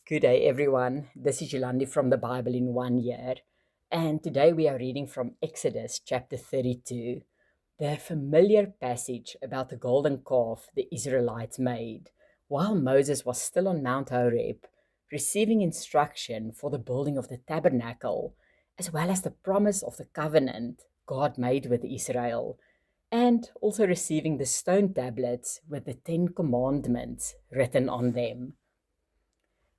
Good day, everyone. This is Yolandi from the Bible in 1 year. And today we are reading from Exodus chapter 32, the familiar passage about the golden calf the Israelites made while Moses was still on Mount Horeb, receiving instruction for the building of the tabernacle, as well as the promise of the covenant God made with Israel, and also receiving the stone tablets with the 10 Commandments written on them.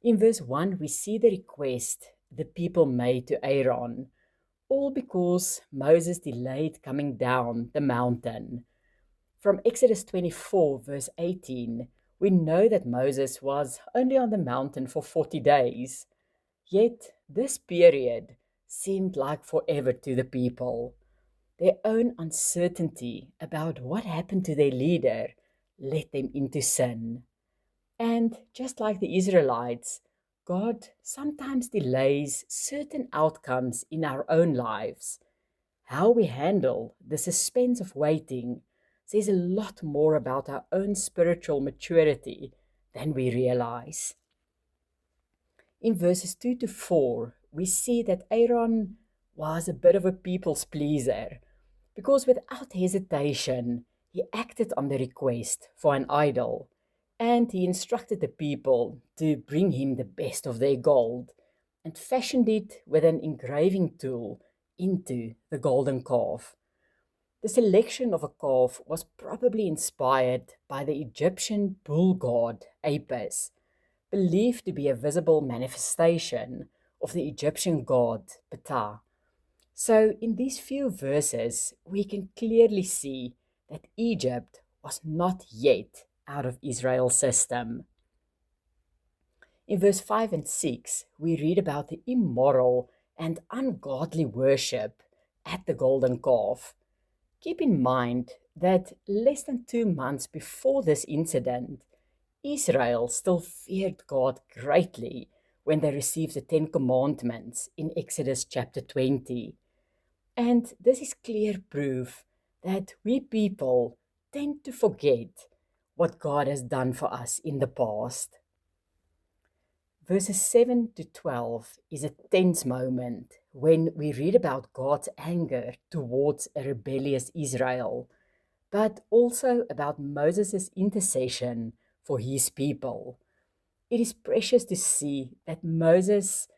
In verse 1, we see the request the people made to Aaron, all because Moses delayed coming down the mountain. From Exodus 24, verse 18, we know that Moses was only on the mountain for 40 days. Yet this period seemed like forever to the people. Their own uncertainty about what happened to their leader led them into sin. And just like the Israelites, God sometimes delays certain outcomes in our own lives. How we handle the suspense of waiting says a lot more about our own spiritual maturity than we realize. In verses 2 to 4, we see that Aaron was a bit of a people's pleaser because without hesitation, he acted on the request for an idol, and he instructed the people to bring him the best of their gold and fashioned it with an engraving tool into the golden calf. The selection of a calf was probably inspired by the Egyptian bull god Apis, believed to be a visible manifestation of the Egyptian god Ptah. So, in these few verses, we can clearly see that Egypt was not yet out of Israel's system. In verse 5 and 6, we read about the immoral and ungodly worship at the golden calf. Keep in mind that less than 2 months before this incident, Israel still feared God greatly when they received the 10 Commandments in Exodus chapter 20. And this is clear proof that we people tend to forget what God has done for us in the past. Verses 7 to 12 is a tense moment when we read about God's anger towards a rebellious Israel, but also about Moses' intercession for his people. It is precious to see that Moses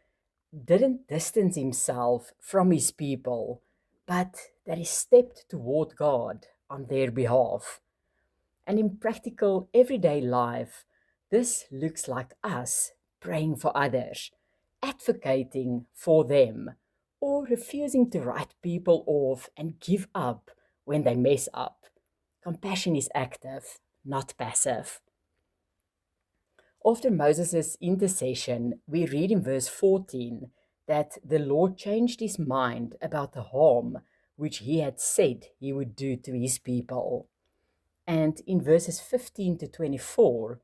didn't distance himself from his people, but that he stepped toward God on their behalf. And in practical everyday life, this looks like us praying for others, advocating for them, or refusing to write people off and give up when they mess up. Compassion is active, not passive. After Moses' intercession, we read in verse 14 that the Lord changed his mind about the harm which he had said he would do to his people. And in verses 15 to 24,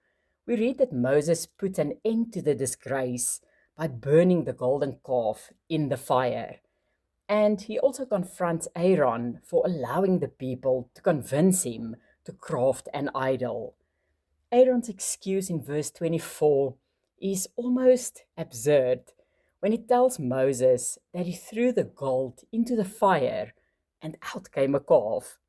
we read that Moses put an end to the disgrace by burning the golden calf in the fire. And he also confronts Aaron for allowing the people to convince him to craft an idol. Aaron's excuse in verse 24 is almost absurd when he tells Moses that he threw the gold into the fire and out came a calf.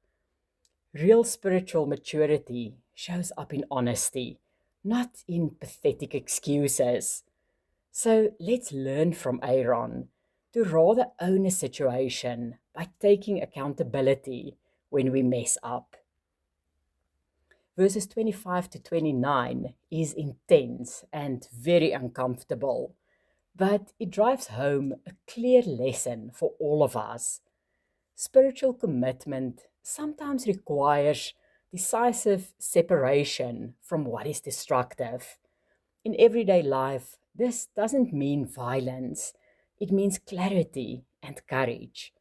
Real spiritual maturity shows up in honesty, not in pathetic excuses. So let's learn from Aaron to rather own a situation by taking accountability when we mess up. Verses 25 to 29 is intense and very uncomfortable, but it drives home a clear lesson for all of us. Spiritual commitment sometimes requires decisive separation from what is destructive. In everyday life, this doesn't mean violence, it means clarity and courage.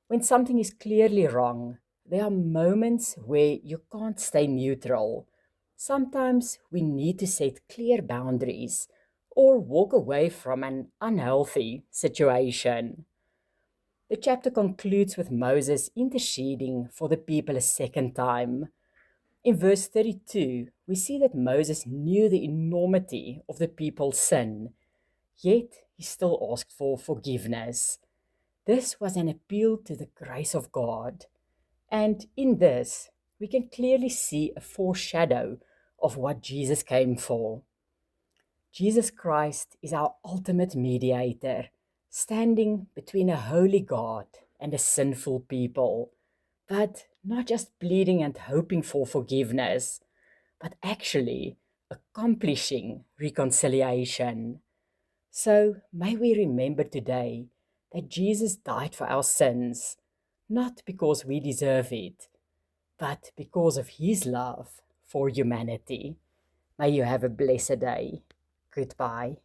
When something is clearly wrong, there are moments where you can't stay neutral. Sometimes we need to set clear boundaries or walk away from an unhealthy situation. The chapter concludes with Moses interceding for the people a second time. In verse 32, we see that Moses knew the enormity of the people's sin, yet he still asked for forgiveness. This was an appeal to the grace of God. And in this, we can clearly see a foreshadow of what Jesus came for. Jesus Christ is our ultimate mediator, standing between a holy God and a sinful people, but not just pleading and hoping for forgiveness, but actually accomplishing reconciliation. So may we remember today that Jesus died for our sins, not because we deserve it, but because of his love for humanity. May you have a blessed day. Goodbye.